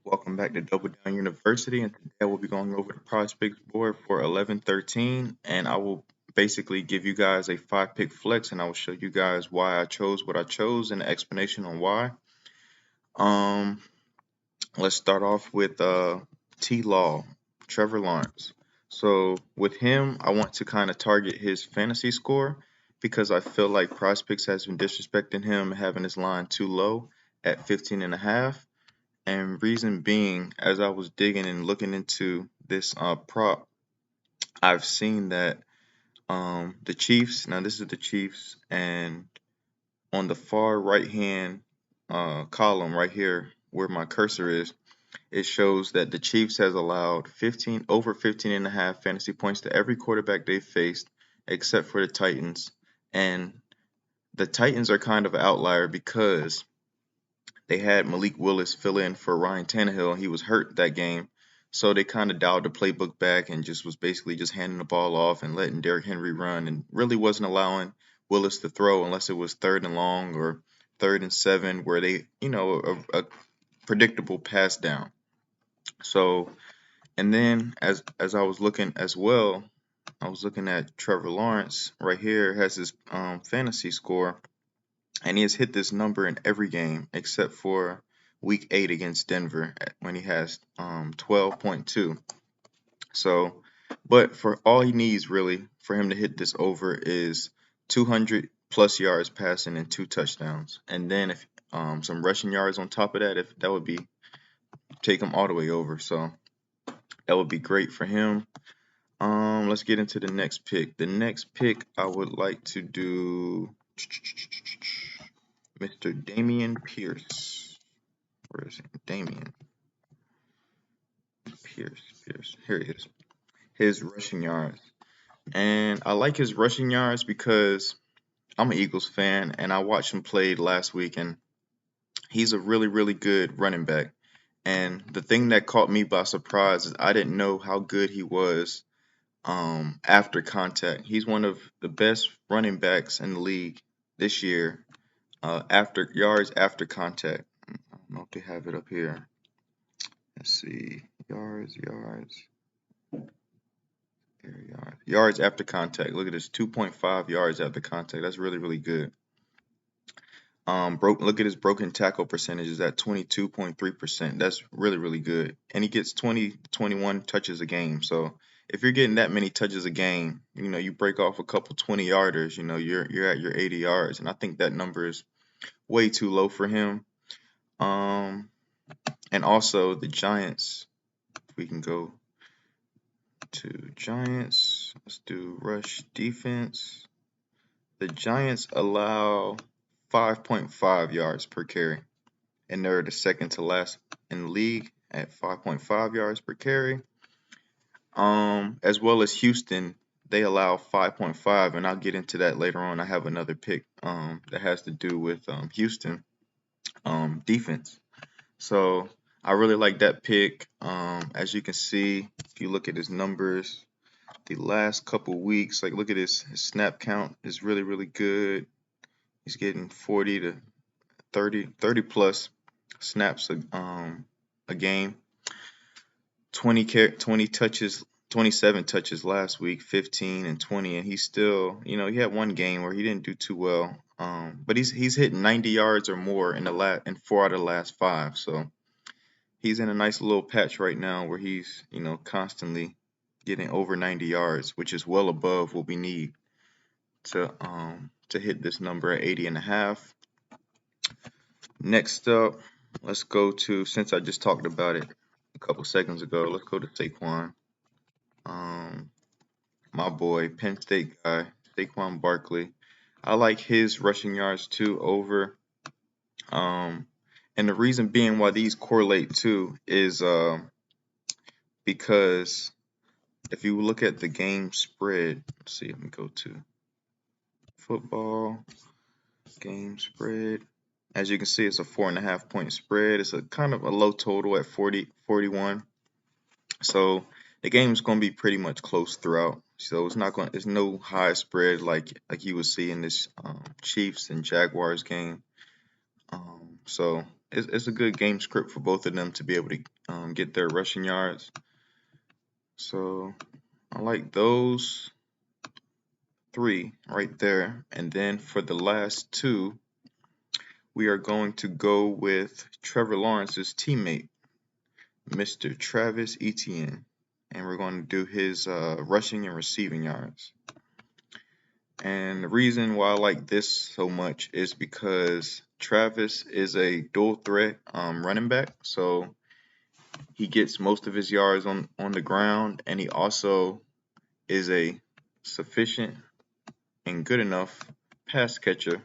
Welcome back to Double Down University, and today we'll be going over the PrizePicks board for 11-13, and I will basically give you guys a 5-pick flex, and I will show you guys why I chose what I chose and the explanation on why. Um, let's start off with T-Law, Trevor Lawrence. So with him, I want to kind of target his fantasy score because I feel like PrizePicks has been disrespecting him, having his line too low at 15.5. And reason being, as I was digging and looking into this prop, I've seen that the Chiefs, now this is the Chiefs, and on the far right hand column right here where my cursor is, it shows that the Chiefs has allowed 15 and a half fantasy points to every quarterback they faced except for the Titans. And the Titans are kind of an outlier because they had Malik Willis fill in for Ryan Tannehill. He was hurt that game. So they kind of dialed the playbook back and just was basically just handing the ball off and letting Derrick Henry run and really wasn't allowing Willis to throw unless it was 3rd and long or 3rd and 7 where they, a predictable pass down. So, and then as I was looking as well, I was looking at Trevor Lawrence right here has his fantasy score, and he has hit this number in every game except for week 8 against Denver when he has 12.2. So, but for all he needs really for him to hit this over is 200 plus yards passing and 2 touchdowns. And then if some rushing yards on top of that, if that would be take him all the way over. So that would be great for him. Let's get into the next pick. The next pick I would like to do Mr. Damian Pierce. Where is he? Damian Pierce. Here he is. His rushing yards. And I like his rushing yards because I'm an Eagles fan and I watched him play last week, and he's a really, really good running back. And the thing that caught me by surprise is I didn't know how good he was after contact. He's one of the best running backs in the league this year after yards after contact. I don't know if they have it up here. Let's see. Yards after contact. Look at this, 2.5 yards after contact. That's really, really good. Look at his broken tackle percentage is at 22.3%. That's really, really good. And he gets 21 touches a game. So if you're getting that many touches a game, you break off a couple 20-yarders, you're at your 80 yards. And I think that number is way too low for him. And also the Giants, if we can go to Giants, let's do rush defense. The Giants allow 5.5 yards per carry, and they're the second to last in the league at 5.5 yards per carry. As well as Houston, they allow 5.5, and I'll get into that later on. I have another pick that has to do with Houston defense. So I really like that pick. As you can see, if you look at his numbers, the last couple weeks, like look at his snap count is really, really good. He's getting 40 to 30 plus snaps a game. 20 touches, 27 touches last week, 15 and 20, and he's still, he had one game where he didn't do too well. But he's hit 90 yards or more in 4 out of the last 5. So he's in a nice little patch right now where he's, constantly getting over 90 yards, which is well above what we need to hit this number at 80.5. Next up, let's go to, since I just talked about it a couple seconds ago, let's go to Daquan. My boy, Penn State guy, Daquan Barkley. I like his rushing yards too over. And the reason being why these correlate too is because if you look at the game spread, let's see, let me go to football game spread. As you can see, it's a 4.5 point spread. It's a kind of a low total at 41. So the game is going to be pretty much close throughout. So it's no high spread like you would see in this Chiefs and Jaguars game. So it's a good game script for both of them to be able to get their rushing yards. So I like those 3 right there. And then for the last 2, we are going to go with Trevor Lawrence's teammate, Mr. Travis Etienne. And we're going to do his rushing and receiving yards. And the reason why I like this so much is because Travis is a dual threat running back. So he gets most of his yards on the ground, and he also is a sufficient and good enough pass catcher.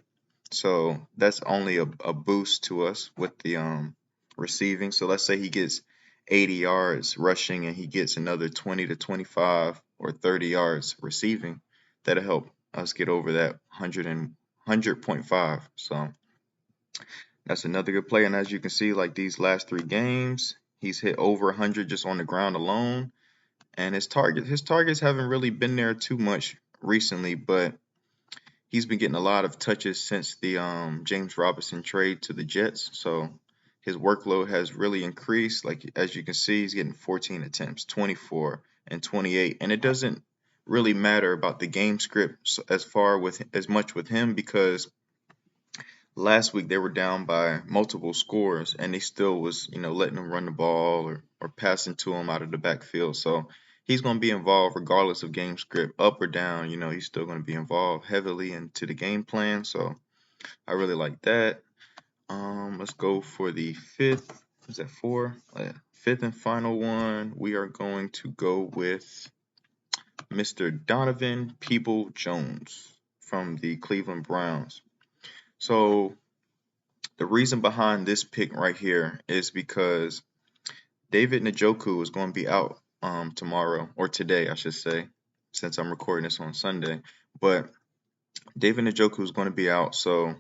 So that's only a boost to us with the receiving. So let's say he gets 80 yards rushing and he gets another 20 to 25 or 30 yards receiving. That'll help us get over that 100.5. So that's another good play. And as you can see, like these last 3 games, he's hit over 100 just on the ground alone. And his targets haven't really been there too much recently, but he's been getting a lot of touches since the James Robinson trade to the Jets. So his workload has really increased. Like as you can see, he's getting 14 attempts, 24 and 28. And it doesn't really matter about the game script as much with him, because last week they were down by multiple scores and they still was, letting him run the ball or passing to him out of the backfield. So he's going to be involved regardless of game script, up or down. He's still going to be involved heavily into the game plan. So I really like that. Let's go for the 5th. Is that 4? 5th and final one. We are going to go with Mr. Donovan Peoples-Jones from the Cleveland Browns. So the reason behind this pick right here is because David Njoku is going to be out tomorrow, or today, I should say, since I'm recording this on Sunday. But David Njoku is going to be out, so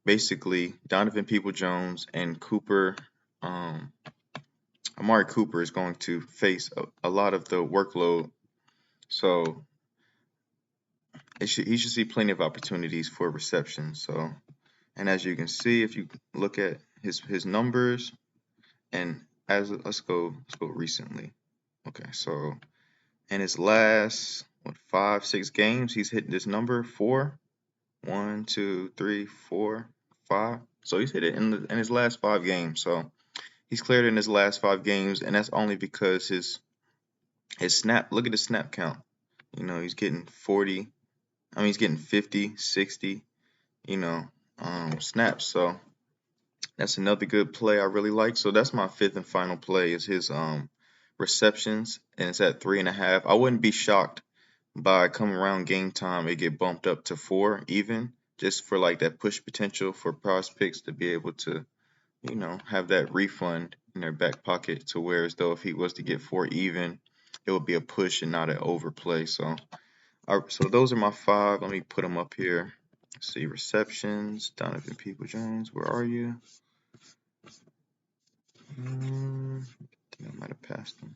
basically Donovan Peoples-Jones and Amari Cooper is going to face a lot of the workload. So he should see plenty of opportunities for reception. So, and as you can see, if you look at his numbers, and let's go recently. Okay, so in his last 5-6 games, he's hitting this number 4. 1, 2, 3, 4, 5. So he's hit it in his last 5 games. So he's cleared in his last 5 games, and that's only because his snap. Look at the snap count. He's getting 40. He's getting 50, 60. Snaps. So that's another good play I really like. So that's my 5th and final play is his receptions, and it's at 3.5. I wouldn't be shocked by coming around game time it get bumped up to 4 even, just for like that push potential for PrizePicks to be able to, have that refund in their back pocket, to where as though if he was to get 4 even, it would be a push and not an overplay. So those are my 5. Let me put them up here. Let's see, receptions, Donovan Peoples-Jones, where are you? I think I might have passed him.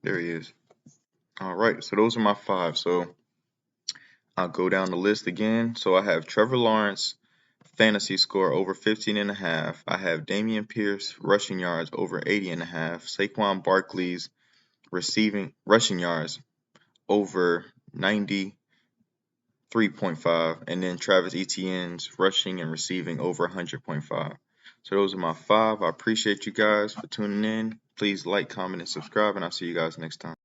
There he is. All right, so those are my 5. So I'll go down the list again. So I have Trevor Lawrence fantasy score over 15.5. I have Damian Pierce rushing yards over 80.5. Daquan Barkley's rushing yards over 93.5, and then Travis Etienne's rushing and receiving over 100.5. So those are my 5. I appreciate you guys for tuning in. Please like, comment, and subscribe, and I'll see you guys next time.